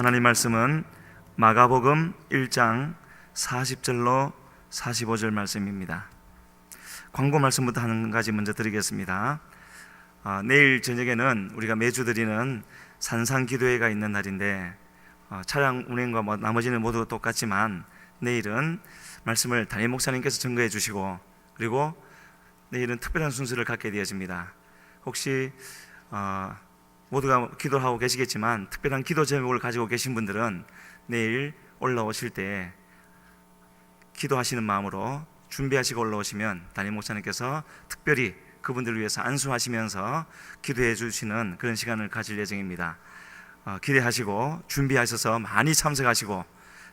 하나님 말씀은 마가복음 1장 40절로 45절 말씀입니다. 광고 말씀부터 한 가지 먼저 드리겠습니다. 내일 저녁에는 우리가 매주 드리는 산상기도회가 있는 날인데 차량 운행과 나머지는 모두 똑같지만 내일은 말씀을 담임 목사님께서 증거해 주시고 그리고 내일은 특별한 순서를 갖게 되어집니다. 혹시 모두가 기도하고 계시겠지만 특별한 기도 제목을 가지고 계신 분들은 내일 올라오실 때 기도하시는 마음으로 준비하시고 올라오시면 담임 목사님께서 특별히 그분들을 위해서 안수하시면서 기도해 주시는 그런 시간을 가질 예정입니다. 기대하시고 준비하셔서 많이 참석하시고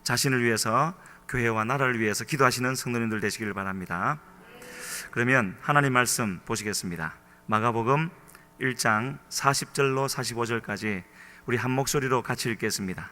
자신을 위해서 교회와 나라를 위해서 기도하시는 성도님들 되시기를 바랍니다. 그러면 하나님 말씀 보시겠습니다. 마가복음 1장 40절로 45절까지 우리 한 목소리로 같이 읽겠습니다.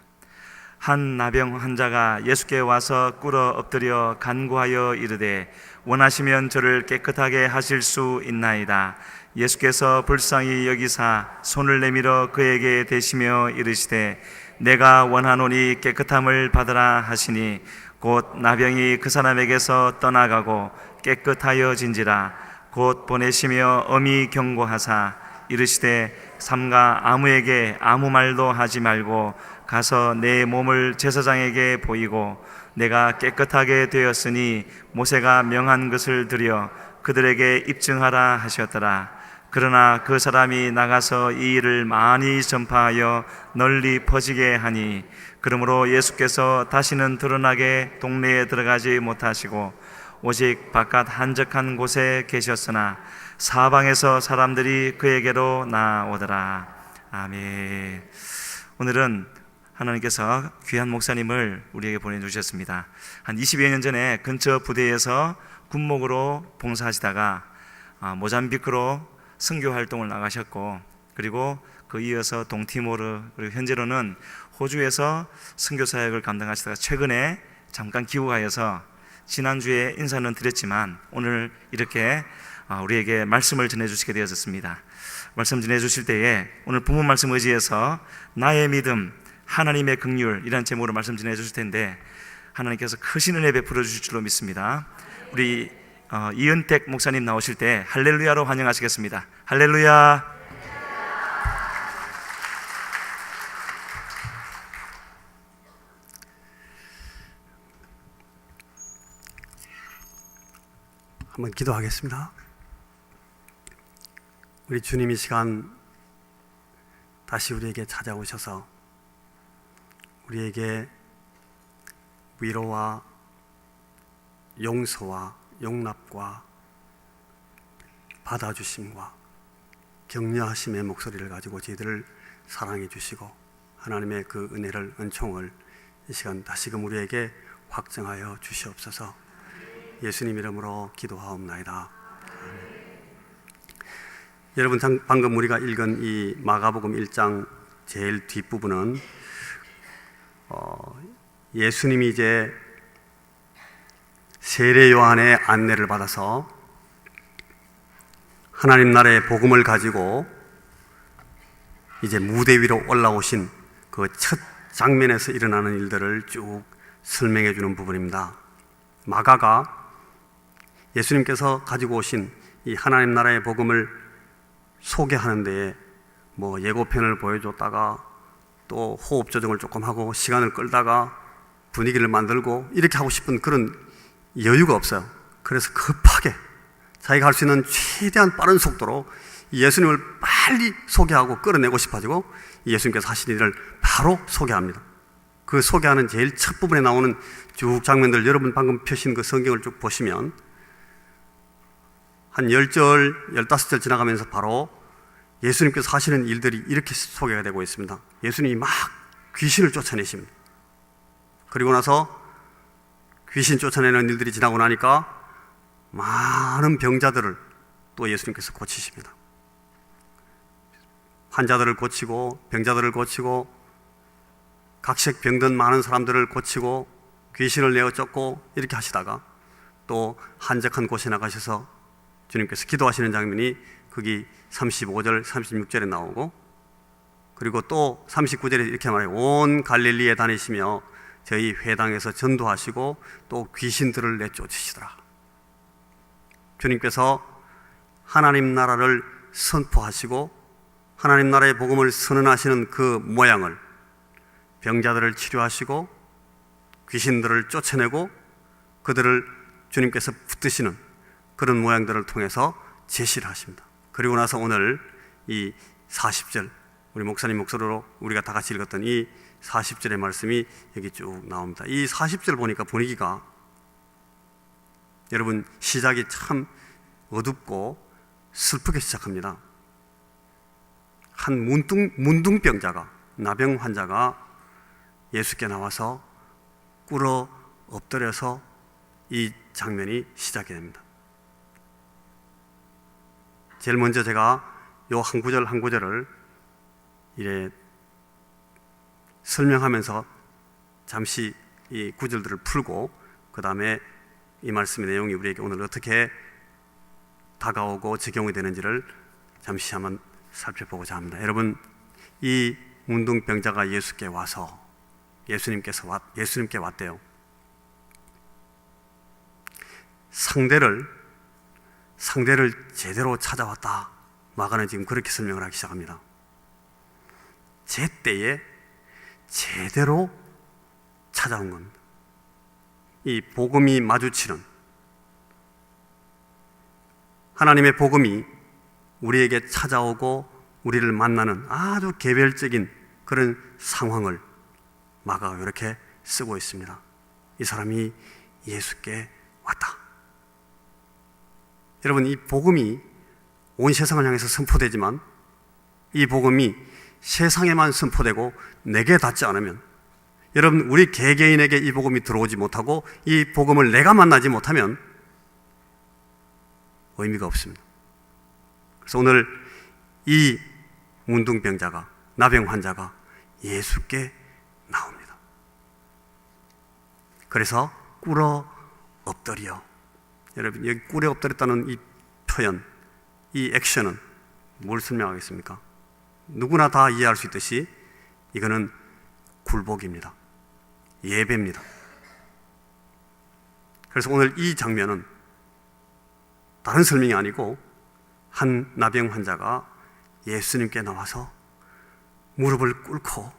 한 나병 환자가 예수께 와서 꿇어 엎드려 간구하여 이르되 원하시면 저를 깨끗하게 하실 수 있나이다. 예수께서 불쌍히 여기사 손을 내밀어 그에게 대시며 이르시되 내가 원하노니 깨끗함을 받으라 하시니 곧 나병이 그 사람에게서 떠나가고 깨끗하여진지라. 곧 보내시며 엄히 경고하사 이르시되 삼가 아무에게 아무 말도 하지 말고 가서 내 몸을 제사장에게 보이고 내가 깨끗하게 되었으니 모세가 명한 것을 드려 그들에게 입증하라 하셨더라. 그러나 그 사람이 나가서 이 일을 많이 전파하여 널리 퍼지게 하니 그러므로 예수께서 다시는 드러나게 동네에 들어가지 못하시고 오직 바깥 한적한 곳에 계셨으나 사방에서 사람들이 그에게로 나오더라. 아멘. 오늘은 하나님께서 귀한 목사님을 우리에게 보내주셨습니다. 한 20여 년 전에 근처 부대에서 군목으로 봉사하시다가 모잠비크로 선교 활동을 나가셨고 그리고 그 이어서 동티모르 그리고 현재로는 호주에서 선교 사역을 감당하시다가 최근에 잠깐 귀국하여서 지난주에 인사는 드렸지만 오늘 이렇게 우리에게 말씀을 전해주시게 되었습니다. 말씀 전해주실 때에 오늘 본문 말씀 의지해서 나의 믿음 하나님의 긍휼 이라는 제목으로 말씀 전해주실 텐데 하나님께서 크신 은혜 베풀어 주실 줄로 믿습니다. 우리 이은택 목사님 나오실 때 할렐루야로 환영하시겠습니다. 할렐루야. 한번 기도하겠습니다. 우리 주님 이 시간 다시 우리에게 찾아오셔서 우리에게 위로와 용서와 용납과 받아주심과 격려하심의 목소리를 가지고 저희들을 사랑해 주시고 하나님의 그 은혜를 은총을 이 시간 다시금 우리에게 확증하여 주시옵소서. 예수님 이름으로 기도하옵나이다. 여러분 방금 우리가 읽은 이 마가복음 1장 제일 뒷부분은 예수님이 이제 세례 요한의 안내를 받아서 하나님 나라의 복음을 가지고 이제 무대 위로 올라오신 그 첫 장면에서 일어나는 일들을 쭉 설명해 주는 부분입니다. 마가가 예수님께서 가지고 오신 이 하나님 나라의 복음을 소개하는 데에 예고편을 보여줬다가 또 호흡 조정을 조금 하고 시간을 끌다가 분위기를 만들고 이렇게 하고 싶은 그런 여유가 없어요. 그래서 급하게 자기가 할 수 있는 최대한 빠른 속도로 예수님을 빨리 소개하고 끌어내고 싶어지고 예수님께서 하신 일을 바로 소개합니다. 그 소개하는 제일 첫 부분에 나오는 쭉 장면들 여러분 방금 펴신 그 성경을 쭉 보시면 한 10절, 15절 지나가면서 바로 예수님께서 하시는 일들이 이렇게 소개가 되고 있습니다. 예수님이 막 귀신을 쫓아내십니다. 그리고 나서 귀신 쫓아내는 일들이 지나고 나니까 많은 병자들을 또 예수님께서 고치십니다. 환자들을 고치고 병자들을 고치고 각색 병든 많은 사람들을 고치고 귀신을 내어 쫓고 이렇게 하시다가 또 한적한 곳에 나가셔서 주님께서 기도하시는 장면이 거기 35절, 36절에 나오고 그리고 또 39절에 이렇게 말해요. 온 갈릴리에 다니시며 저희 회당에서 전도하시고 또 귀신들을 내쫓으시더라. 주님께서 하나님 나라를 선포하시고 하나님 나라의 복음을 선언하시는 그 모양을, 병자들을 치료하시고 귀신들을 쫓아내고 그들을 주님께서 붙드시는 그런 모양들을 통해서 제시를 하십니다. 그리고 나서 오늘 이 40절, 우리 목사님 목소리로 우리가 다 같이 읽었던 이 40절의 말씀이 여기 쭉 나옵니다. 이 40절 보니까 분위기가, 여러분, 시작이 참 어둡고 슬프게 시작합니다. 한 문둥병자가, 나병 환자가 예수께 나와서 꿇어 엎드려서 이 장면이 시작이 됩니다. 제일 먼저 제가 요 한 구절 한 구절을 이래 설명하면서 잠시 이 구절들을 풀고 그 다음에 이 말씀의 내용이 우리에게 오늘 어떻게 다가오고 적용이 되는지를 잠시 한번 살펴보고자 합니다. 여러분, 이 문둥병자가 예수께 와서 예수님께 왔대요. 상대를 제대로 찾아왔다. 마가는 지금 그렇게 설명을 하기 시작합니다. 제때에 제대로 찾아온 겁니다. 이 복음이 마주치는, 하나님의 복음이 우리에게 찾아오고 우리를 만나는 아주 개별적인 그런 상황을 마가가 이렇게 쓰고 있습니다. 이 사람이 예수께 왔다. 여러분, 이 복음이 온 세상을 향해서 선포되지만 이 복음이 세상에만 선포되고 내게 닿지 않으면, 여러분, 우리 개개인에게 이 복음이 들어오지 못하고 이 복음을 내가 만나지 못하면 의미가 없습니다. 그래서 오늘 이 문둥병자가, 나병 환자가 예수께 나옵니다. 그래서 꿇어 엎드려. 여러분, 여기 꿇어 엎드렸다는 이 표현, 이 액션은 뭘 설명하겠습니까? 누구나 다 이해할 수 있듯이 이거는 굴복입니다. 예배입니다. 그래서 오늘 이 장면은 다른 설명이 아니고 한 나병 환자가 예수님께 나와서 무릎을 꿇고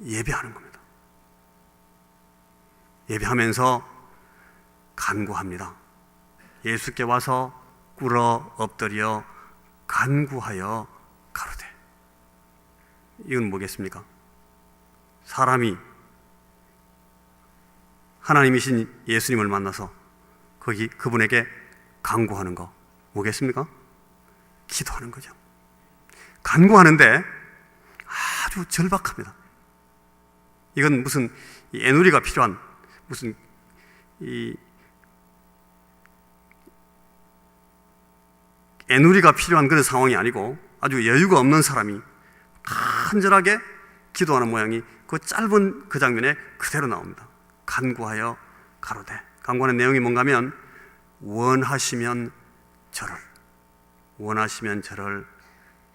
예배하는 겁니다. 예배하면서 간구합니다. 예수께 와서 꿇어 엎드려 간구하여 가로되. 이건 뭐겠습니까? 사람이 하나님이신 예수님을 만나서 그분에게 간구하는 거 뭐겠습니까? 기도하는 거죠. 간구하는데 아주 절박합니다. 이건 무슨 애누리가 필요한, 무슨 애누리가 필요한 그런 상황이 아니고 아주 여유가 없는 사람이 간절하게 기도하는 모양이 그 짧은 그 장면에 그대로 나옵니다. 간구하여 가로되. 간구하는 내용이 뭔가 하면 원하시면 저를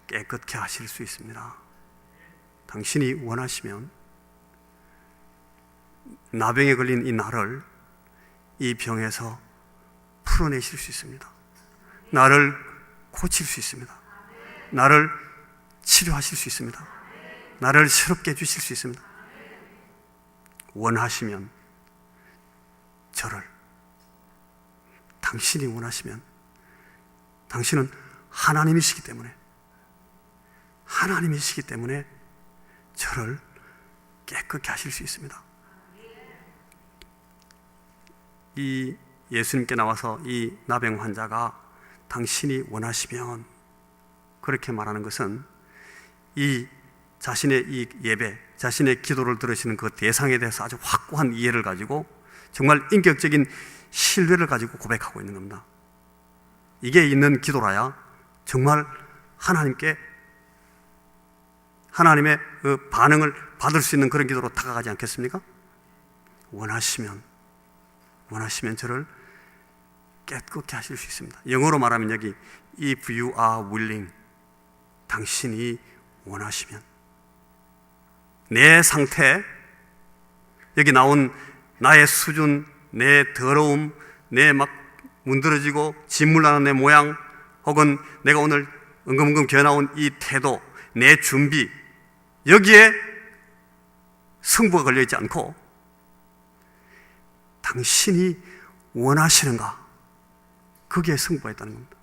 깨끗게 하실 수 있습니다. 당신이 원하시면 나병에 걸린 이 나를 이 병에서 풀어내실 수 있습니다. 나를 고칠 수 있습니다. 나를 치료하실 수 있습니다. 나를 새롭게 해주실 수 있습니다. 원하시면 당신이 원하시면, 당신은 하나님이시기 때문에 저를 깨끗게 하실 수 있습니다. 이 예수님께 나와서 이 나병 환자가 당신이 원하시면 그렇게 말하는 것은 이 자신의 이 예배, 자신의 기도를 들으시는 그 대상에 대해서 아주 확고한 이해를 가지고 정말 인격적인 신뢰를 가지고 고백하고 있는 겁니다. 이게 있는 기도라야 정말 하나님의 그 반응을 받을 수 있는 그런 기도로 다가가지 않겠습니까? 원하시면 저를 깨끗게 하실 수 있습니다. 영어로 말하면 여기 If you are willing, 당신이 원하시면, 내 상태, 여기 나온 나의 수준, 내 더러움, 내 막 문드러지고 짓물나는 내 모양, 혹은 내가 오늘 엉금엉금 겨나온 이 태도, 내 준비, 여기에 승부가 걸려있지 않고 당신이 원하시는가, 거기에 승부가 있다는 겁니다.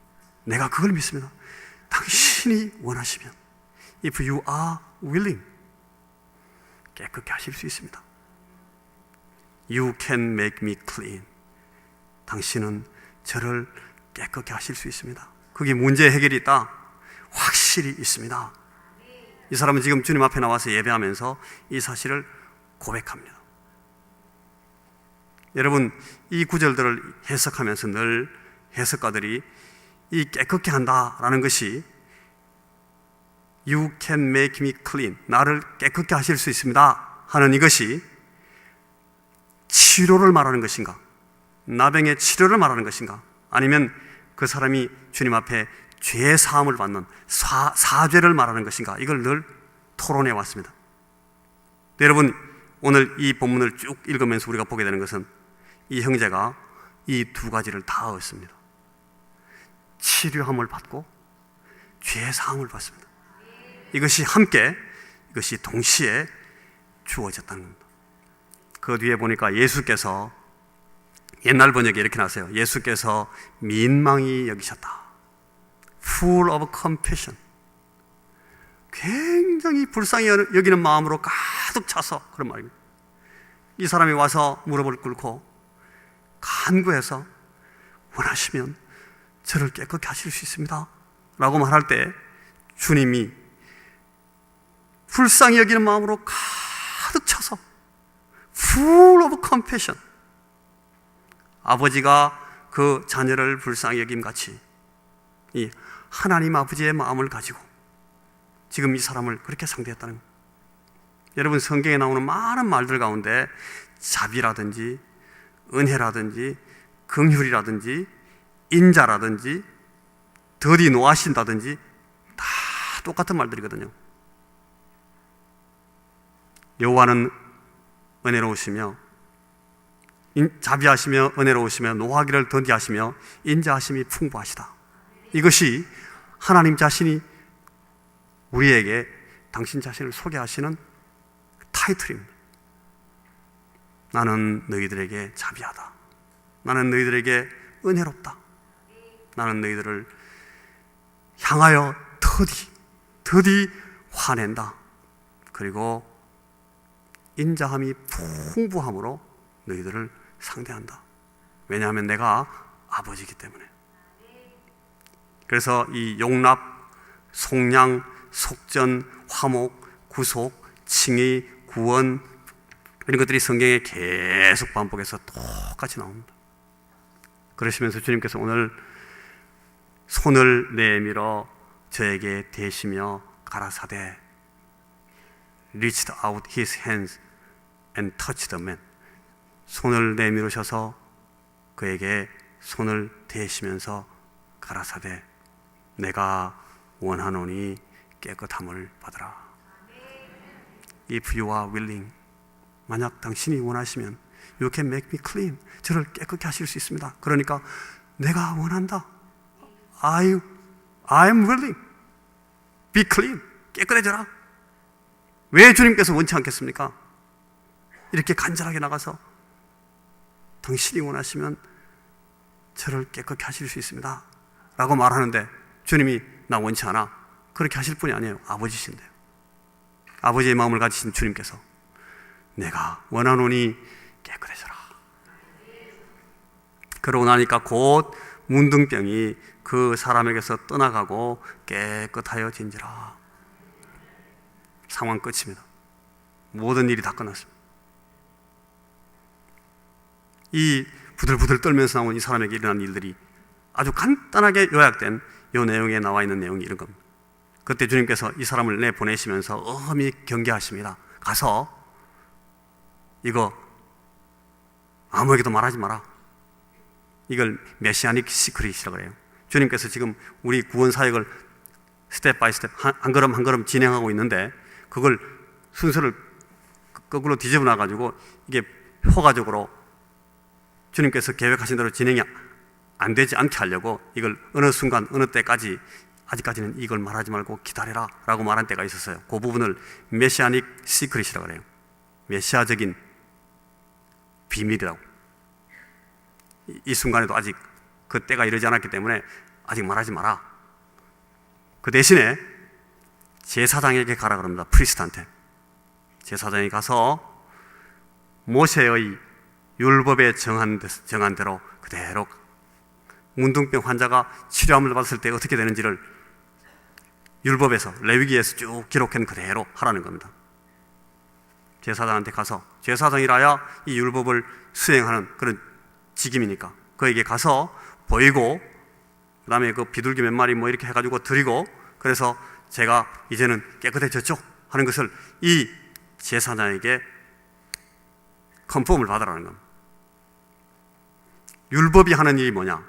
내가 그걸 믿습니다. 당신이 원하시면, if you are willing, 깨끗게 하실 수 있습니다. You can make me clean. 당신은 저를 깨끗게 하실 수 있습니다. 그게 문제 해결이 있다? 확실히 있습니다. 이 사람은 지금 주님 앞에 나와서 예배하면서 이 사실을 고백합니다. 여러분, 이 구절들을 해석하면서 늘 해석가들이 이 깨끗게 한다라는 것이 You can make me clean, 나를 깨끗게 하실 수 있습니다 하는 이것이 치료를 말하는 것인가, 나병의 치료를 말하는 것인가, 아니면 그 사람이 주님 앞에 죄 사함을 받는 사죄를 말하는 것인가, 이걸 늘 토론해 왔습니다. 여러분, 오늘 이 본문을 쭉 읽으면서 우리가 보게 되는 것은 이 형제가 이 두 가지를 다 얻습니다. 치료함을 받고 죄 사함을 받습니다. 이것이 함께, 이것이 동시에 주어졌다는 겁니다. 그 뒤에 보니까 예수께서, 옛날 번역에 이렇게 나왔어요. 예수께서 민망히 여기셨다. Full of compassion. 굉장히 불쌍히 여기는 마음으로 가득 차서, 그런 말입니다. 이 사람이 와서 무릎을 꿇고 간구해서 원하시면 저를 깨끗게 하실 수 있습니다 라고 말할 때 주님이 불쌍히 여기는 마음으로 가득 차서 Full of compassion, 아버지가 그 자녀를 불쌍히 여김같이 이 하나님 아버지의 마음을 가지고 지금 이 사람을 그렇게 상대했다는 겁니다. 여러분, 성경에 나오는 많은 말들 가운데 자비라든지 은혜라든지 긍휼이라든지 인자라든지 더디 노하신다든지 다 똑같은 말들이거든요. 여호와는 은혜로우시며 자비하시며 은혜로우시며 노하기를 더디하시며 인자하심이 풍부하시다. 이것이 하나님 자신이 우리에게 당신 자신을 소개하시는 타이틀입니다. 나는 너희들에게 자비하다. 나는 너희들에게 은혜롭다. 나는 너희들을 향하여 더디 화낸다. 그리고 인자함이 풍부함으로 너희들을 상대한다. 왜냐하면 내가 아버지이기 때문에. 그래서 이 용납, 속량, 속전, 화목, 구속, 칭의, 구원, 이런 것들이 성경에 계속 반복해서 똑같이 나옵니다. 그러시면서 주님께서 오늘 손을 내밀어 저에게 대시며 가라사대 reached out his hands and touched the man. 손을 내밀으셔서 그에게 손을 대시면서 가라사대 내가 원하노니 깨끗함을 받으라. If you are willing, 만약 당신이 원하시면 You can make me clean, 저를 깨끗게 하실 수 있습니다. 그러니까 내가 원한다. I am willing. Be clean, 깨끗해져라. 왜 주님께서 원치 않겠습니까? 이렇게 간절하게 나가서 당신이 원하시면 저를 깨끗게 하실 수 있습니다 라고 말하는데 주님이 나 원치 않아, 그렇게 하실 분이 아니에요. 아버지신데요. 아버지의 마음을 가지신 주님께서 내가 원하노니 깨끗해져라. 그러고 나니까 곧 문둥병이 그 사람에게서 떠나가고 깨끗하여진지라. 상황 끝입니다. 모든 일이 다 끝났습니다. 이 부들부들 떨면서 나온 이 사람에게 일어난 일들이 아주 간단하게 요약된 이 내용에 나와 있는 내용이 이런 겁니다. 그때 주님께서 이 사람을 내보내시면서 엄히 경계하십니다. 가서 이거 아무에게도 말하지 마라. 이걸 메시아닉 시크릿이라고 해요. 주님께서 지금 우리 구원 사역을 스텝 바이 스텝 한 걸음 한 걸음 진행하고 있는데 그걸 순서를 거꾸로 뒤집어 놔가지고 이게 효과적으로 주님께서 계획하신 대로 진행이 안 되지 않게 하려고 이걸 어느 순간 어느 때까지 아직까지는 이걸 말하지 말고 기다려라 라고 말한 때가 있었어요. 그 부분을 메시아닉 시크릿이라고 그래요. 메시아적인 비밀이라고. 이 순간에도 아직 그 때가 이르지 않았기 때문에 아직 말하지 마라. 그 대신에 제사장에게 가라 그럽니다. 프리스트한테. 제사장이 가서 모세의 율법에 정한 대로 그대로 문둥병 환자가 치료함을 받았을 때 어떻게 되는지를 율법에서 레위기에서 쭉 기록한 그대로 하라는 겁니다. 제사장한테 가서, 제사장이라야 이 율법을 수행하는 그런 직임이니까 그에게 가서 보이고, 그 다음에 그 비둘기 몇 마리 뭐 이렇게 해가지고 드리고, 그래서 제가 이제는 깨끗해졌죠 하는 것을 이 제사장에게 컨펌을 받으라는 겁니다. 율법이 하는 일이 뭐냐?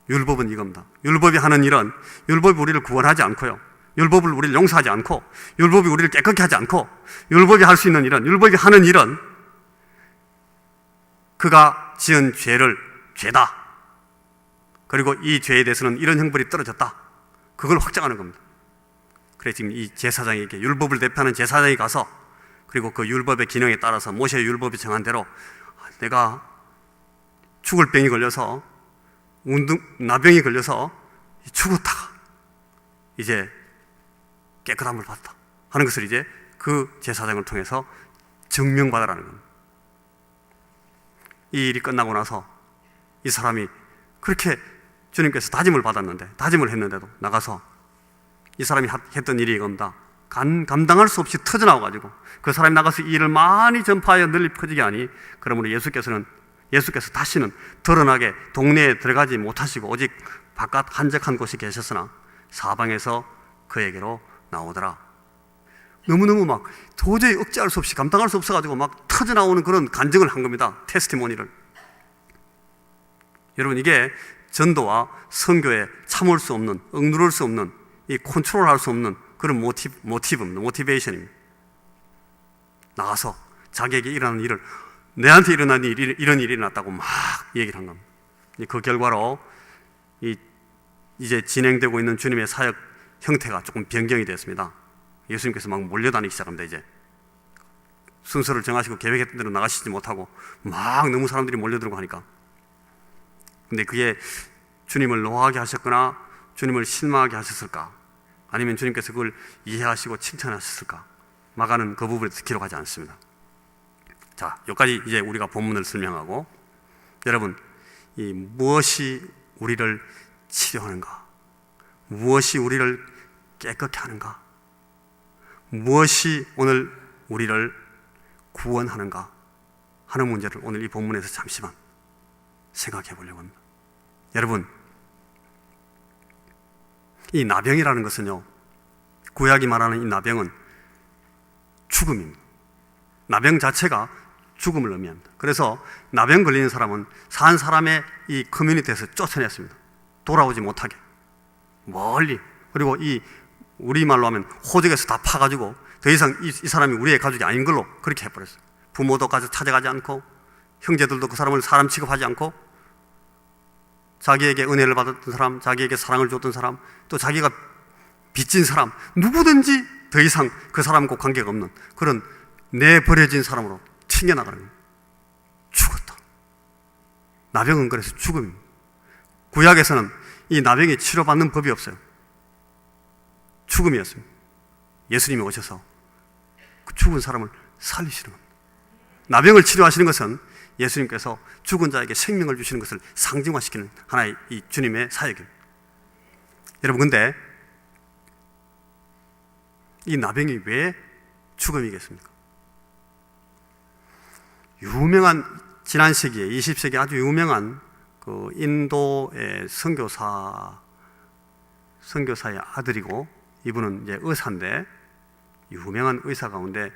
율법은 이겁니다. 율법이 하는 일은 율법이 우리를 구원하지 않고요, 율법을 우리를 용서하지 않고, 율법이 우리를 깨끗게 하지 않고, 율법이 할 수 있는 일은, 율법이 하는 일은 그가 지은 죄를 죄다, 그리고 이 죄에 대해서는 이런 형벌이 떨어졌다, 그걸 확정하는 겁니다. 그래서 지금 이 제사장에게, 율법을 대표하는 제사장이 가서, 그리고 그 율법의 기능에 따라서 모세의 율법이 정한 대로 내가 죽을 병이 걸려서 나병이 걸려서 죽었다, 이제 깨끗함을 받았다 하는 것을 이제 그 제사장을 통해서 증명받으라는 겁니다. 이 일이 끝나고 나서 이 사람이 그렇게 주님께서 다짐을 받았는데, 다짐을 했는데도 나가서 이 사람이 했던 일이 이겁니다. 감당할 수 없이 터져나와가지고 그 사람이 나가서 이 일을 많이 전파하여 널리 퍼지게 하니, 그러므로 예수께서 다시는 드러나게 동네에 들어가지 못하시고 오직 바깥 한적한 곳에 계셨으나 사방에서 그에게로 나오더라. 너무너무 막 도저히 억제할 수 없이 감당할 수 없어가지고 막 터져나오는 그런 간증을 한 겁니다. 테스티모니를. 여러분, 이게 전도와 선교에 참을 수 없는, 억누를 수 없는, 이 컨트롤할 수 없는 그런 모티브입니다. 모티베이션입니다. 나가서 자기에게 일어나는 일을, 내한테 일어난 이런 일이 일어났다고 막 얘기를 한 겁니다. 그 결과로 이제 진행되고 있는 주님의 사역 형태가 조금 변경이 됐습니다. 예수님께서 막 몰려다니기 시작합니다. 이제 순서를 정하시고 계획했던 대로 나가시지 못하고 막 너무 사람들이 몰려들고 하니까. 근데 그게 주님을 노하게 하셨거나 주님을 실망하게 하셨을까, 아니면 주님께서 그걸 이해하시고 칭찬하셨을까, 마가는 그 부분에서 기록하지 않습니다. 자, 여기까지 이제 우리가 본문을 설명하고, 여러분, 이 무엇이 우리를 치료하는가, 무엇이 우리를 깨끗게 하는가, 무엇이 오늘 우리를 구원하는가 하는 문제를 오늘 이 본문에서 잠시만 생각해 보려고 합니다. 여러분, 이 나병이라는 것은요, 구약이 말하는 이 나병은 죽음입니다. 나병 자체가 죽음을 의미합니다. 그래서 나병 걸리는 사람은 산 사람의 이 커뮤니티에서 쫓아냈습니다. 돌아오지 못하게 멀리. 그리고 이 우리말로 하면 호적에서 다 파가지고 더 이상 이 사람이 우리의 가족이 아닌 걸로 그렇게 해버렸어요. 부모도 가서 찾아가지 않고, 형제들도 그 사람을 사람 취급하지 않고, 자기에게 은혜를 받았던 사람, 자기에게 사랑을 줬던 사람, 또 자기가 빚진 사람, 누구든지 더 이상 그 사람과 관계가 없는 그런 내버려진 사람으로 튕겨나가는 거예요. 죽었다. 나병은 그래서 죽음입니다. 구약에서는 이 나병이 치료받는 법이 없어요. 죽음이었습니다. 예수님이 오셔서 그 죽은 사람을 살리시는 겁니다. 나병을 치료하시는 것은 예수님께서 죽은 자에게 생명을 주시는 것을 상징화시키는 하나의 이 주님의 사역입니다. 여러분, 근데 이 나병이 왜 죽음이겠습니까? 유명한, 지난 시기에 20세기 아주 유명한 그 인도의 선교사의 아들이고, 이분은 이제 의사인데, 유명한 의사 가운데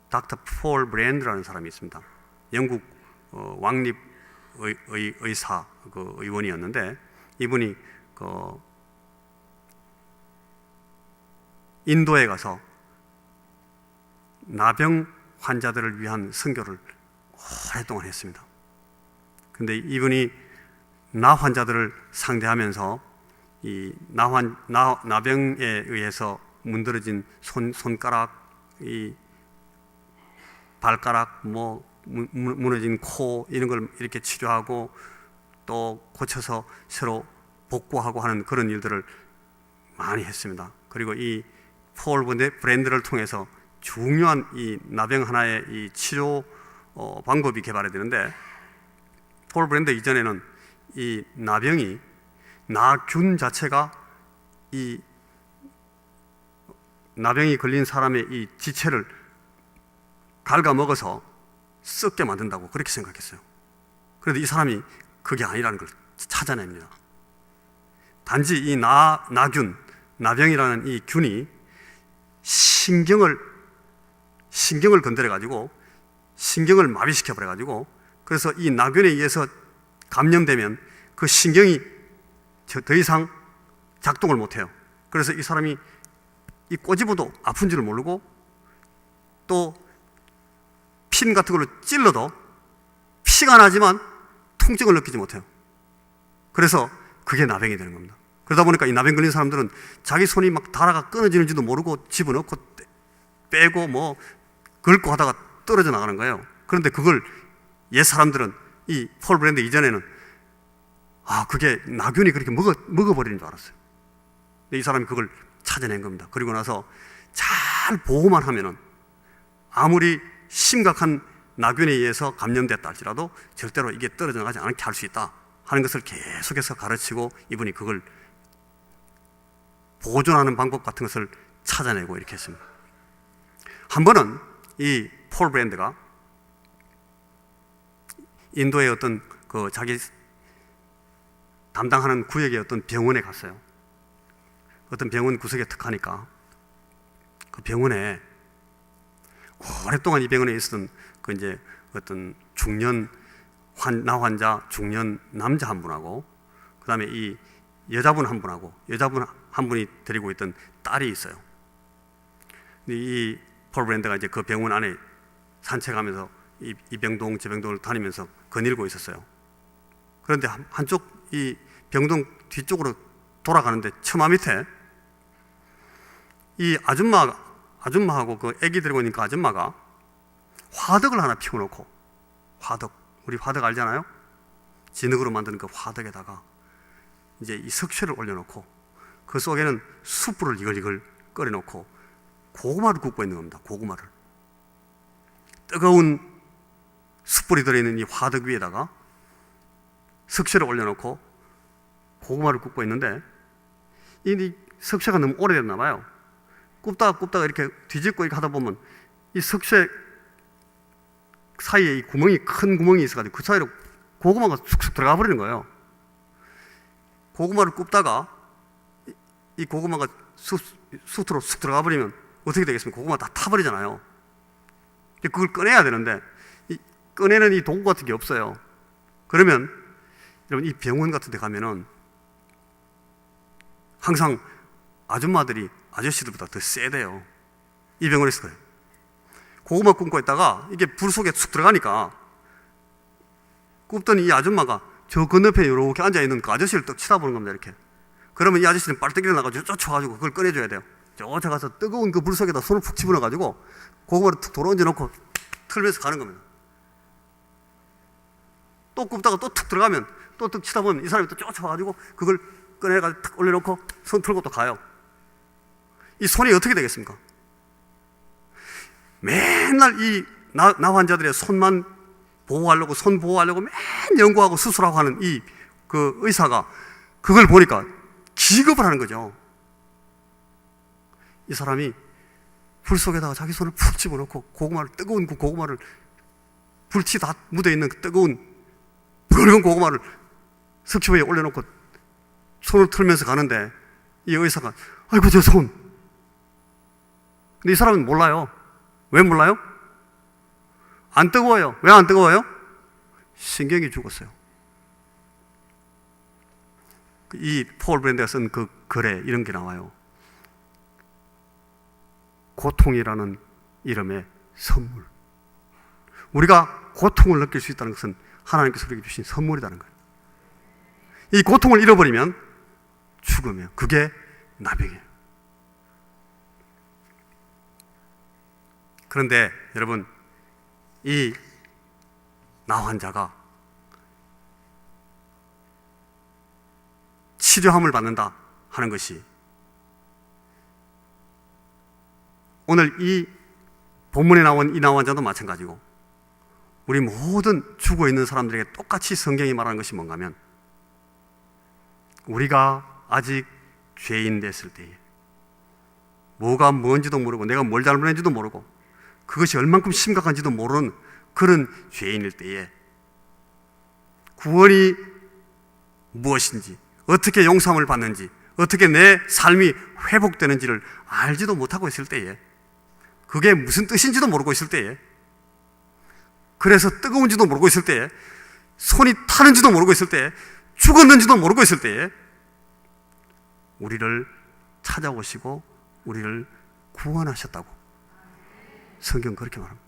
닥터 폴 브랜드라는 사람이 있습니다. 영국 왕립 의사 그 의원이었는데, 이분이 그 인도에 가서 나병 환자들을 위한 선교를 오랫동안 했습니다. 근데 이분이 나 환자들을 상대하면서 이 나병에 의해서 문드러진 손가락, 이 발가락, 무너진 코 이런 걸 이렇게 치료하고 또 고쳐서 새로 복구하고 하는 그런 일들을 많이 했습니다. 그리고 이 폴 브랜드를 통해서 중요한 이 나병 하나의 이 치료 방법이 개발이 되는데, 폴 브랜드 이전에는 이 나병이 나균 자체가 이 나병이 걸린 사람의 이 지체를 갉아먹어서 썩게 만든다고 그렇게 생각했어요. 그런데 이 사람이 그게 아니라는 걸 찾아냅니다. 단지 이 나균, 나병이라는 이 균이 신경을 건드려가지고 신경을 마비시켜버려가지고, 그래서 이 나균에 의해서 감염되면 그 신경이 더 이상 작동을 못해요. 그래서 이 사람이 이 꼬집어도 아픈 줄 모르고 또 핀 같은 걸로 찔러도 피가 나지만 통증을 느끼지 못해요. 그래서 그게 나병이 되는 겁니다. 그러다 보니까 이 나병 걸린 사람들은 자기 손이 막 닳아가 끊어지는지도 모르고 집어넣고 빼고 긁고 하다가 떨어져 나가는 거예요. 그런데 그걸 옛 사람들은 이 폴 브랜드 이전에는 그게 나균이 그렇게 먹어버리는 줄 알았어요. 근데 이 사람이 그걸 찾아낸 겁니다. 그리고 나서 잘 보호만 하면은 아무리 심각한 나균에 의해서 감염됐다 할지라도 절대로 이게 떨어져 나가지 않게 할 수 있다 하는 것을 계속해서 가르치고, 이분이 그걸 보존하는 방법 같은 것을 찾아내고 이렇게 했습니다. 한 번은 이 폴 브랜드가 인도의 어떤 자기 담당하는 구역의 어떤 병원에 갔어요. 어떤 병원 구석에 턱하니까 그 병원에 오랫동안 이 병원에 있었던 이제 어떤 중년 나 환자, 중년 남자 한 분하고, 그 다음에 이 여자분 한 분하고, 여자분 한 분이 데리고 있던 딸이 있어요. 근데 이 폴 브랜드가 이제 그 병원 안에 산책하면서 이 병동 저 병동을 다니면서 거닐고 있었어요. 그런데 한쪽 이 병동 뒤쪽으로 돌아가는데 처마 밑에 이 아줌마하고 그 애기 데리고 있는 그 아줌마가 화덕을 하나 피워놓고, 우리 화덕 알잖아요? 진흙으로 만드는 그 화덕에다가 이제 이 석쇠를 올려놓고 그 속에는 숯불을 이글이글 끓여놓고 고구마를 굽고 있는 겁니다. 고구마를. 뜨거운 숯불이 들어있는 이 화덕 위에다가 석쇠를 올려놓고 고구마를 굽고 있는데, 이 석쇠가 너무 오래됐나 봐요. 굽다가 이렇게 뒤집고 이렇게 하다 보면 이 석쇠 사이에 이 큰 구멍이 있어가지고 그 사이로 고구마가 쑥쑥 들어가 버리는 거예요. 고구마를 굽다가 이 고구마가 숯으로 쑥 들어가 버리면 어떻게 되겠습니까? 고구마 다 타버리잖아요. 그걸 꺼내야 되는데 꺼내는 이 도구 같은 게 없어요. 그러면 여러분, 이 병원 같은 데 가면은 항상 아줌마들이 아저씨들보다 더 세대요. 이 병원에서 그래요. 고구마 굽고 있다가 이게 불 속에 쑥 들어가니까 굽더니 이 아줌마가 저 건너편에 이렇게 앉아있는 그 아저씨를 떡 쳐다보는 겁니다. 이렇게. 그러면 이 아저씨는 빨대기를 나가지고 쫓아가지고 그걸 꺼내줘야 돼요. 쫓아가서 뜨거운 그 불 속에다 손을 푹 집어넣어가지고 고구마를 툭 돌아 얹어놓고 틀면서 가는 겁니다. 또 굽다가 또 툭 들어가면 또 툭 치다 보면 이 사람이 또 쫓아와가지고 그걸 꺼내가지고 탁 올려놓고 손 틀고 또 가요. 이 손이 어떻게 되겠습니까? 맨날 이 나 환자들의 손만 보호하려고, 손 보호하려고 맨 연구하고 수술하고 하는 이 그 의사가 그걸 보니까 기겁을 하는 거죠. 이 사람이 불 속에다가 자기 손을 푹 집어넣고 뜨거운 그 고구마를, 불티 다 묻어있는 그 뜨거운 붉은 고구마를 석쇠 위에 올려놓고 손을 틀면서 가는데, 이 의사가 아이고 저 손. 근데 이 사람은 몰라요. 왜 몰라요? 안 뜨거워요. 왜 안 뜨거워요? 신경이 죽었어요. 이 폴 브랜드가 쓴 그 글에 이런 게 나와요. 고통이라는 이름의 선물. 우리가 고통을 느낄 수 있다는 것은 하나님께서 우리에게 주신 선물이라는 거예요. 이 고통을 잃어버리면 죽으면 그게 나병이에요. 그런데 여러분, 이 나 환자가 치료함을 받는다 하는 것이 오늘 이 본문에 나온 이 나 환자도 마찬가지고 우리 모든 죽어 있는 사람들에게 똑같이 성경이 말하는 것이 뭔가 하면 우리가 아직 죄인 됐을 때에 뭐가 뭔지도 모르고 내가 뭘 잘못했는지도 모르고 그것이 얼만큼 심각한지도 모르는 그런 죄인일 때에 구원이 무엇인지, 어떻게 용서함을 받는지, 어떻게 내 삶이 회복되는지를 알지도 못하고 있을 때에, 그게 무슨 뜻인지도 모르고 있을 때에, 그래서 뜨거운지도 모르고 있을 때에, 손이 타는지도 모르고 있을 때에, 죽었는지도 모르고 있을 때에 우리를 찾아오시고 우리를 구원하셨다고 성경은 그렇게 말합니다.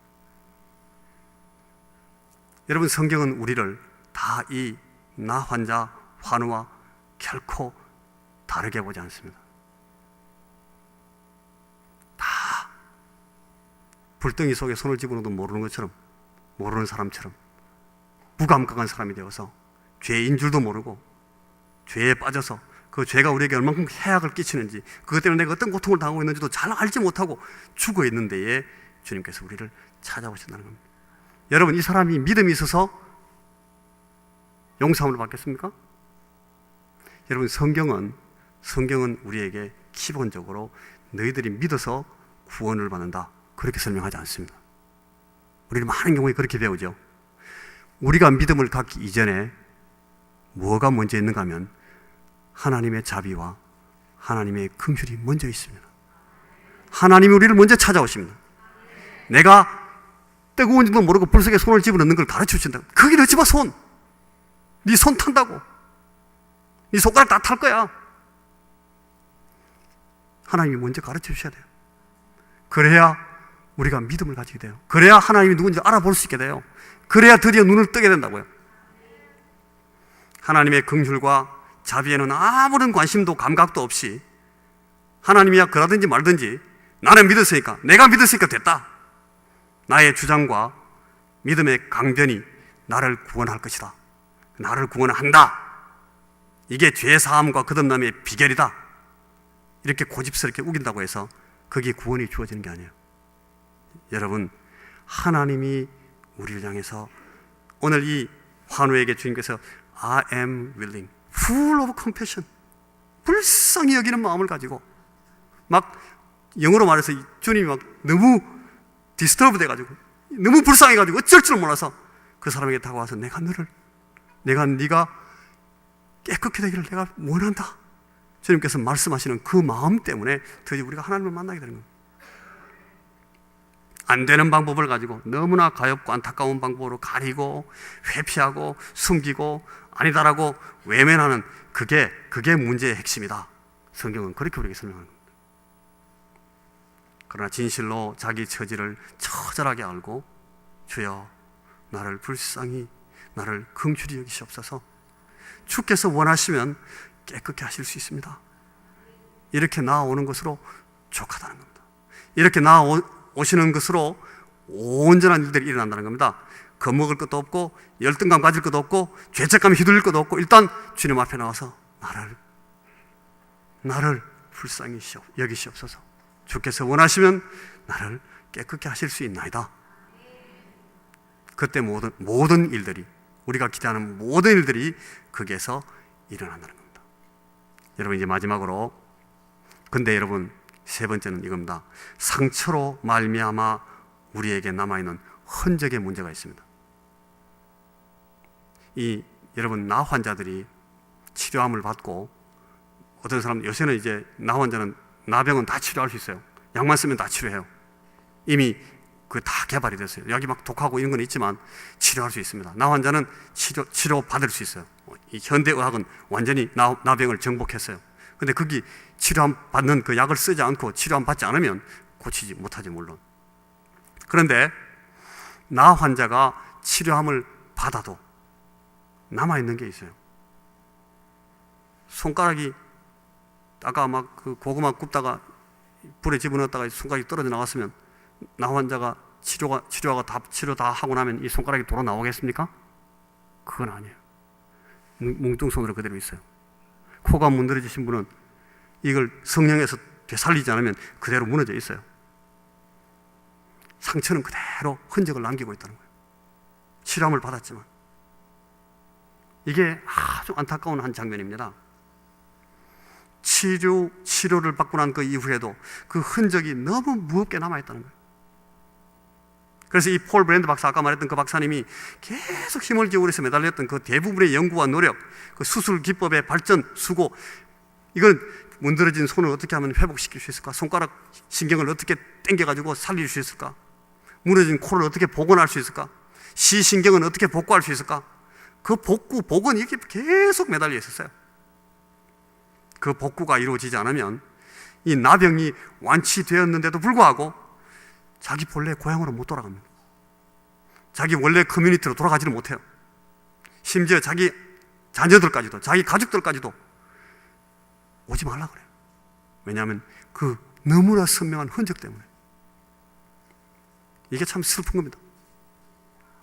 여러분, 성경은 우리를 다 이 나 환자 환우와 결코 다르게 보지 않습니다. 다 불덩이 속에 손을 집어넣어도 모르는 것처럼, 모르는 사람처럼 무감각한 사람이 되어서 죄인 줄도 모르고 죄에 빠져서 그 죄가 우리에게 얼만큼 해악을 끼치는지, 그것 때문에 내가 어떤 고통을 당하고 있는지도 잘 알지 못하고 죽어 있는 데에 주님께서 우리를 찾아오신다는 겁니다. 여러분, 이 사람이 믿음이 있어서 용서함을 받겠습니까? 여러분, 성경은 우리에게 기본적으로 너희들이 믿어서 구원을 받는다 그렇게 설명하지 않습니다. 우리는 많은 경우에 그렇게 배우죠. 우리가 믿음을 갖기 이전에 뭐가 먼저 있는가 하면 하나님의 자비와 하나님의 긍휼이 먼저 있습니다. 하나님이 우리를 먼저 찾아오십니다. 내가 뜨거운지도 모르고 불 속에 손을 집어넣는 걸 가르쳐 주신다. 거기 넣지 마, 손. 네 손 탄다고. 네 손가락 다 탈 거야. 하나님이 먼저 가르쳐 주셔야 돼요. 그래야 우리가 믿음을 가지게 돼요. 그래야 하나님이 누군지 알아볼 수 있게 돼요. 그래야 드디어 눈을 뜨게 된다고요. 하나님의 긍휼과 자비에는 아무런 관심도 감각도 없이 하나님이야 그러든지 말든지 나는 믿었으니까, 내가 믿었으니까 됐다. 나의 주장과 믿음의 강변이 나를 구원할 것이다. 나를 구원한다. 이게 죄사함과 거듭남의 비결이다. 이렇게 고집스럽게 우긴다고 해서 거기에 구원이 주어지는 게 아니에요. 여러분, 하나님이 우리를 향해서 오늘 이 환우에게 주님께서 I am willing, full of compassion, 불쌍히 여기는 마음을 가지고 막 영어로 말해서 주님이 막 너무 디스터브 돼가지고 너무 불쌍해가지고 어쩔 줄 몰라서 그 사람에게 다가와서 내가 네가 깨끗게 되기를 내가 원한다. 주님께서 말씀하시는 그 마음 때문에 드디어 우리가 하나님을 만나게 되는 겁니다. 안 되는 방법을 가지고 너무나 가엾고 안타까운 방법으로 가리고 회피하고 숨기고 아니다라고 외면하는 그게 문제의 핵심이다. 성경은 그렇게 우리에게 설명하는 겁니다. 그러나 진실로 자기 처지를 처절하게 알고 주여 나를 불쌍히 나를 긍휼히 여기시옵소서. 주께서 원하시면 깨끗게 하실 수 있습니다. 이렇게 나아오는 것으로 족하다는 겁니다. 이렇게 나아오시는 것으로 온전한 일들이 일어난다는 겁니다. 겁먹을 것도 없고 열등감 가질 것도 없고 죄책감 휘둘릴 것도 없고 일단 주님 앞에 나와서 나를 불쌍히 여기시옵소서. 주께서 원하시면 나를 깨끗게 하실 수 있나이다. 그때 모든 일들이, 우리가 기대하는 모든 일들이 거기에서 일어난다는 겁니다. 여러분, 이제 마지막으로, 근데 여러분 세 번째는 이겁니다. 상처로 말미암아 우리에게 남아있는 흔적의 문제가 있습니다. 여러분, 나 환자들이 치료함을 받고, 어떤 사람, 요새는 이제 나 환자는, 나병은 다 치료할 수 있어요. 약만 쓰면 다 치료해요. 이미 그 다 개발이 됐어요. 약이 막 독하고 이런 건 있지만 치료할 수 있습니다. 나 환자는 치료 받을 수 있어요. 이 현대의학은 완전히 나병을 정복했어요. 근데 거기 치료함 받는 그 약을 쓰지 않고 치료함 받지 않으면 고치지 못하지, 물론. 그런데 나 환자가 치료함을 받아도 남아있는 게 있어요. 손가락이 아까 막 그 고구마 굽다가 불에 집어넣었다가 손가락이 떨어져 나왔으면 나 환자가 치료 다 하고 나면 이 손가락이 돌아 나오겠습니까? 그건 아니에요. 뭉뚱손으로 그대로 있어요. 코가 문드러지신 분은 이걸 성령에서 되살리지 않으면 그대로 무너져 있어요. 상처는 그대로 흔적을 남기고 있다는 거예요. 치료함을 받았지만. 이게 아주 안타까운 한 장면입니다. 치료를 받고 난 그 이후에도 그 흔적이 너무 무겁게 남아있다는 거예요. 그래서 이 폴 브랜드 박사, 아까 말했던 그 박사님이 계속 힘을 기울여서 매달렸던 그 대부분의 연구와 노력, 그 수술 기법의 발전, 수고, 이건 문드러진 손을 어떻게 하면 회복시킬 수 있을까? 손가락 신경을 어떻게 당겨가지고 살릴 수 있을까? 무너진 코를 어떻게 복원할 수 있을까? 시신경은 어떻게 복구할 수 있을까? 그 복원 이렇게 계속 매달려 있었어요. 그 복구가 이루어지지 않으면 이 나병이 완치되었는데도 불구하고 자기 본래 고향으로 못 돌아갑니다. 자기 원래 커뮤니티로 돌아가지를 못해요. 심지어 자기 자녀들까지도, 자기 가족들까지도 오지 말라 그래요. 왜냐하면 그 너무나 선명한 흔적 때문에. 이게 참 슬픈 겁니다.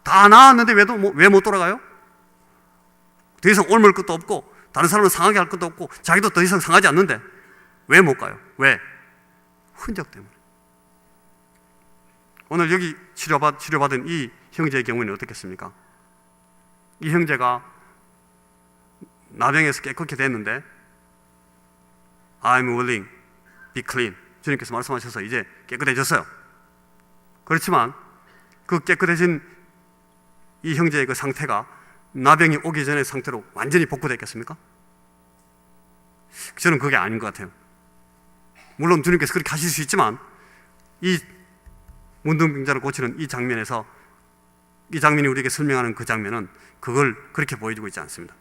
다 나았는데 왜 못 돌아가요? 더 이상 옮을 것도 없고 다른 사람은 상하게 할 것도 없고 자기도 더 이상 상하지 않는데 왜 못 가요? 왜? 흔적 때문에. 오늘 여기 치료받은 이 형제의 경우에는 어떻겠습니까? 이 형제가 나병에서 깨끗게 됐는데 I'm willing, be clean. 주님께서 말씀하셔서 이제 깨끗해졌어요. 그렇지만 그 깨끗해진 이 형제의 그 상태가 나병이 오기 전의 상태로 완전히 복구됐겠습니까? 저는 그게 아닌 것 같아요. 물론 주님께서 그렇게 하실 수 있지만 이 문둥병자를 고치는 이 장면에서 이 장면이 우리에게 설명하는 그 장면은 그걸 그렇게 보여주고 있지 않습니다.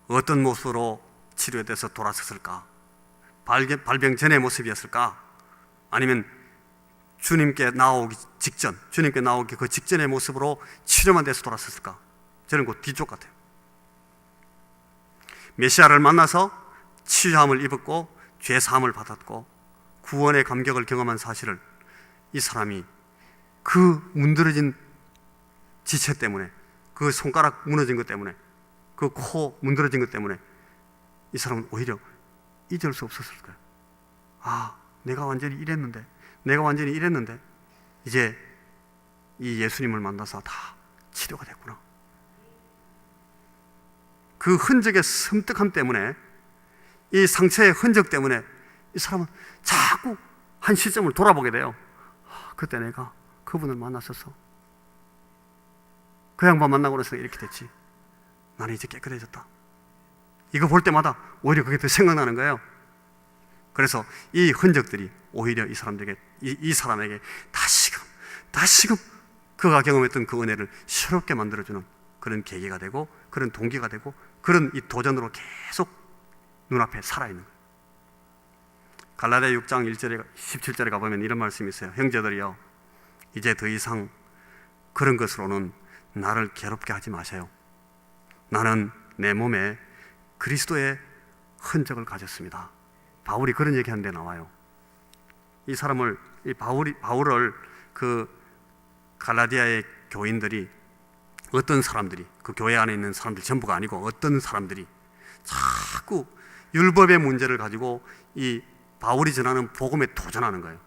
어떤 모습으로 치료돼서 돌아섰을까? 발병 전의 모습이었을까? 아니면 주님께 나오기 그 직전의 모습으로 치료만 돼서 돌아섰을까? 저는 그 뒤쪽 같아요. 메시아를 만나서 치유함을 입었고 죄 사함을 받았고 구원의 감격을 경험한 사실을 이 사람이 그 문드러진 지체 때문에, 그 손가락 무너진 것 때문에, 그 코 문드러진 것 때문에 이 사람은 오히려 잊을 수 없었을 거예요. 아, 내가 완전히 이랬는데 이제 이 예수님을 만나서 다 치료가 됐구나. 그 흔적의 섬뜩함 때문에, 이 상처의 흔적 때문에 이 사람은 자꾸 한 시점을 돌아보게 돼요. 그때 내가 그분을 만났었어. 그 양반 만나고 나서 이렇게 됐지. 나는 이제 깨끗해졌다. 이거 볼 때마다 오히려 그게 더 생각나는 거예요. 그래서 이 흔적들이 오히려 이 사람에게 다시금 그가 경험했던 그 은혜를 새롭게 만들어주는 그런 계기가 되고, 그런 동기가 되고, 그런 이 도전으로 계속 눈앞에 살아있는 거예요. 갈라디아 6장 1절에 17절에 가보면 이런 말씀이 있어요. 형제들이여, 이제 더 이상 그런 것으로는 나를 괴롭게 하지 마세요. 나는 내 몸에 그리스도의 흔적을 가졌습니다. 바울이 그런 얘기하는데 나와요. 이 바울을 그 갈라디아의 교인들이, 어떤 사람들이, 그 교회 안에 있는 사람들 전부가 아니고 어떤 사람들이 자꾸 율법의 문제를 가지고 이 바울이 전하는 복음에 도전하는 거예요.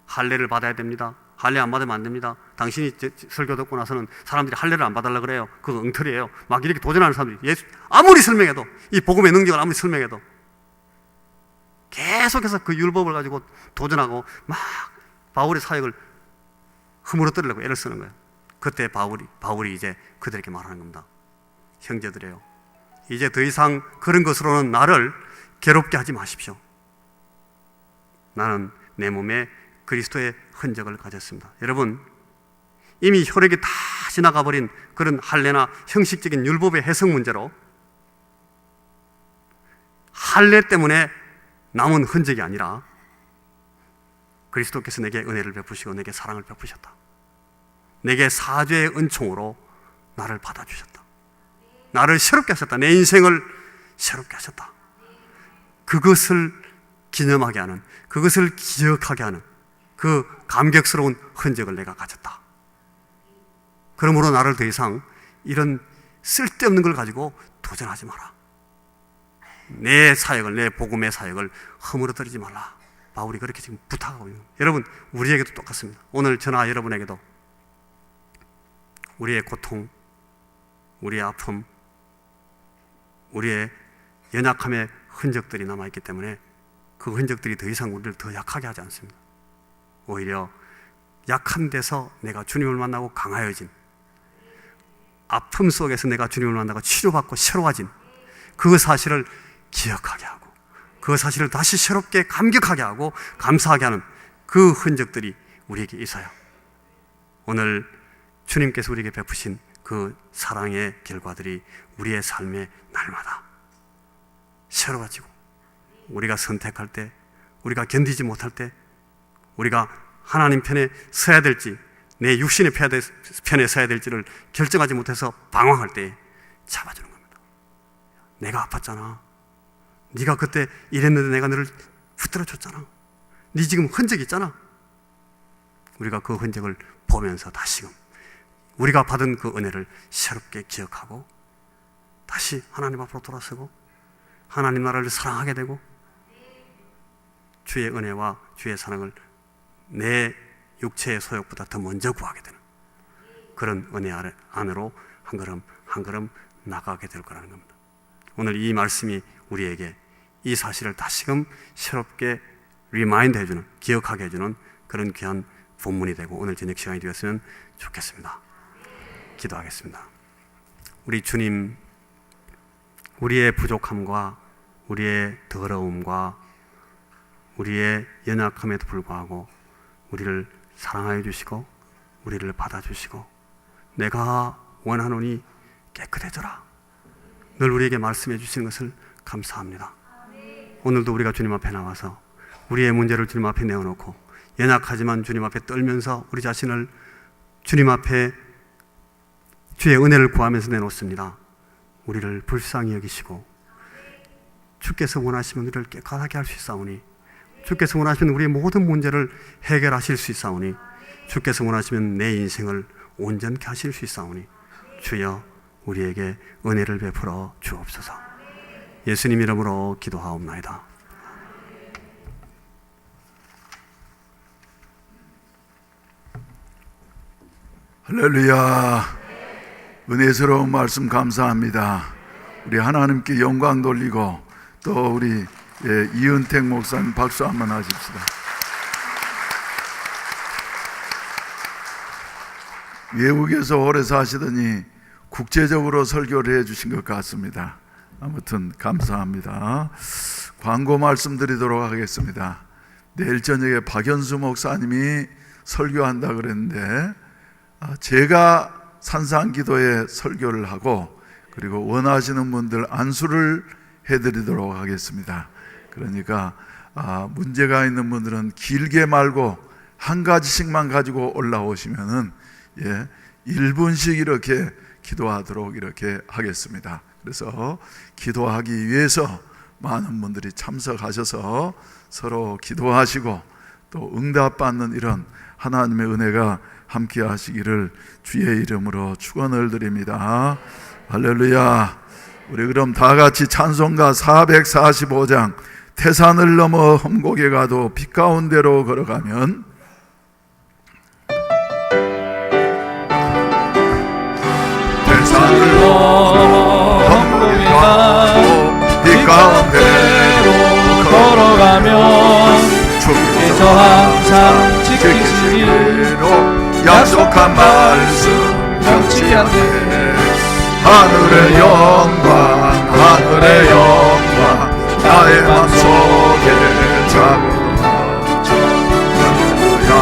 할례를 받아야 됩니다. 할례 안 받으면 안 됩니다. 당신이 설교 듣고 나서는 사람들이 할례를 안 받으려고 그래요. 그거 엉터리예요. 막 이렇게 도전하는 사람들이, 아무리 설명해도, 이 복음의 능력을 아무리 설명해도 계속해서 그 율법을 가지고 도전하고 막 바울의 사역을 허물어뜨리려고 애를 쓰는 거예요. 그때 바울이 이제 그들에게 말하는 겁니다. 형제들이요, 이제 더 이상 그런 것으로는 나를 괴롭게 하지 마십시오. 나는 내 몸에 그리스도의 흔적을 가졌습니다. 여러분, 이미 혈액이 다 지나가 버린 그런 할례나 형식적인 율법의 해석 문제로 할례 때문에 남은 흔적이 아니라 그리스도께서 내게 은혜를 베푸시고 내게 사랑을 베푸셨다. 내게 사죄의 은총으로 나를 받아주셨다. 나를 새롭게 하셨다. 내 인생을 새롭게 하셨다. 그것을 기념하게 하는, 그것을 기억하게 하는 그 감격스러운 흔적을 내가 가졌다. 그러므로 나를 더 이상 이런 쓸데없는 걸 가지고 도전하지 마라. 내 사역을, 내 복음의 사역을 허물어뜨리지 말라. 바울이 그렇게 지금 부탁하고 있는 거예요. 여러분, 우리에게도 똑같습니다. 오늘 저나 여러분에게도 우리의 고통, 우리의 아픔, 우리의 연약함의 흔적들이 남아있기 때문에 그 흔적들이 더 이상 우리를 더 약하게 하지 않습니다. 오히려 약한 데서 내가 주님을 만나고 강하여진, 아픔 속에서 내가 주님을 만나고 치료받고 새로워진 그 사실을 기억하게 하고, 그 사실을 다시 새롭게 감격하게 하고 감사하게 하는 그 흔적들이 우리에게 있어요. 오늘 주님께서 우리에게 베푸신 그 사랑의 결과들이 우리의 삶의 날마다 새로워지고, 우리가 선택할 때, 우리가 견디지 못할 때, 우리가 하나님 편에 서야 될지 내 육신의 편에 서야 될지를 결정하지 못해서 방황할 때 잡아주는 겁니다. 내가 아팠잖아. 네가 그때 이랬는데 내가 너를 붙들어 줬잖아. 네 지금 흔적이 있잖아. 우리가 그 흔적을 보면서 다시금 우리가 받은 그 은혜를 새롭게 기억하고 다시 하나님 앞으로 돌아서고 하나님 나라를 사랑하게 되고 주의 은혜와 주의 사랑을 내 육체의 소욕보다 더 먼저 구하게 되는 그런 은혜 안으로 한 걸음 한 걸음 나가게 될 거라는 겁니다. 오늘 이 말씀이 우리에게 이 사실을 다시금 새롭게 리마인드 해주는, 기억하게 해주는 그런 귀한 본문이 되고 오늘 저녁 시간이 되었으면 좋겠습니다. 기도하겠습니다. 우리 주님, 우리의 부족함과 우리의 더러움과 우리의 연약함에도 불구하고 우리를 사랑하여 주시고 우리를 받아주시고 내가 원하노니 깨끗해져라 늘 우리에게 말씀해 주시는 것을 감사합니다. 오늘도 우리가 주님 앞에 나와서 우리의 문제를 주님 앞에 내어놓고 연약하지만 주님 앞에 떨면서 우리 자신을 주님 앞에 주의 은혜를 구하면서 내놓습니다. 우리를 불쌍히 여기시고 주께서 원하시면 우리를 깨끗하게 할 수 있사오니 주께서 원하시면 우리의 모든 문제를 해결하실 수 있사오니 주께서 원하시면 내 인생을 온전케 하실 수 있사오니 주여 우리에게 은혜를 베풀어 주옵소서. 예수님 이름으로 기도하옵나이다. 할렐루야. 은혜스러운 말씀 감사합니다. 우리 하나님께 영광 돌리고 또 우리 이은택 목사님 박수 한번 하십시다. 외국에서 오래 사시더니 국제적으로 설교를 해주신 것 같습니다. 아무튼 감사합니다. 광고 말씀드리도록 하겠습니다. 내일 저녁에 박연수 목사님이 설교한다 그랬는데 제가 산상기도에 설교를 하고 그리고 원하시는 분들 안수를 해드리도록 하겠습니다. 그러니까 문제가 있는 분들은 길게 말고 한 가지씩만 가지고 올라오시면은 1분씩 이렇게 기도하도록 이렇게 하겠습니다. 그래서 기도하기 위해서 많은 분들이 참석하셔서 서로 기도하시고 또 응답받는 이런 하나님의 은혜가 함께 하시기를 주의 이름으로 축원을 드립니다. 할렐루야. 우리 그럼 다 같이 찬송가 445장 태산을 넘어 험곡에 가도 빛 가운데로 걸어가면 태산을 넘어 험곡에 가도 빛 가운데로 걸어가면 주께서 항상 지키시기로 약속한 말씀 변치 않네. 하늘의 영광 하늘의 영광 나의 맘속에 자고로 할렐루야.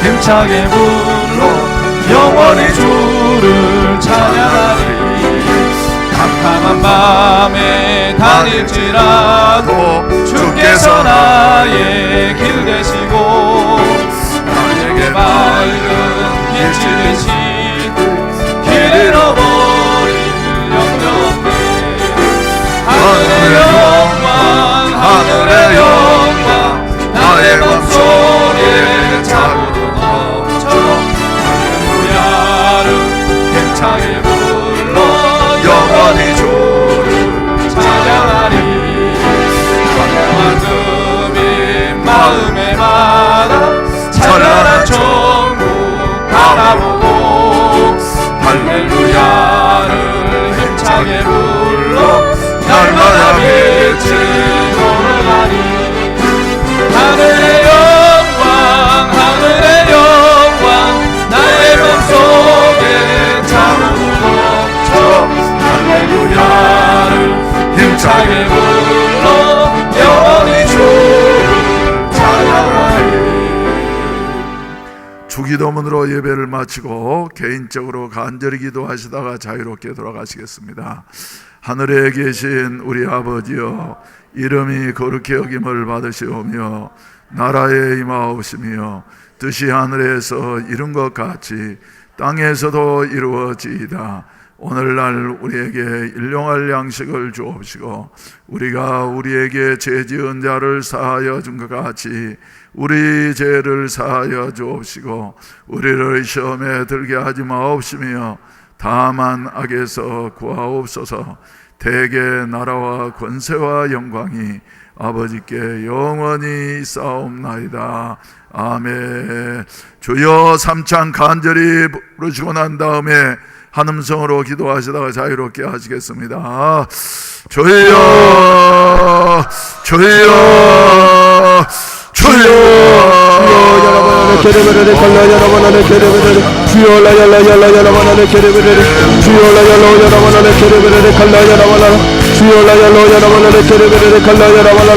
힘차게 불러 영원히 주를 찬양하리. 캄캄한 밤에 다닐지라도 주께서 나의 길 되시고 기도문으로 예배를 마치고 개인적으로 간절히 기도하시다가 자유롭게 돌아가시겠습니다. 하늘에 계신 우리 아버지여, 이름이 거룩히 여김을 받으시오며 나라에 임하옵시며 뜻이 하늘에서 이룬 것 같이 땅에서도 이루어지이다. 오늘날 우리에게 일용할 양식을 주옵시고 우리가 우리에게 죄 지은 자를 사하여 준 것 같이 우리 죄를 사하여 주옵시고 우리를 시험에 들게 하지 마옵시며 다만 악에서 구하옵소서. 대개 나라와 권세와 영광이 아버지께 영원히 있사옵나이다. 아멘. 주여 삼창 간절히 부르시고 난 다음에 한음성으로 기도하시다가 자유롭게 하시겠습니다. 주여, 주여, 주여.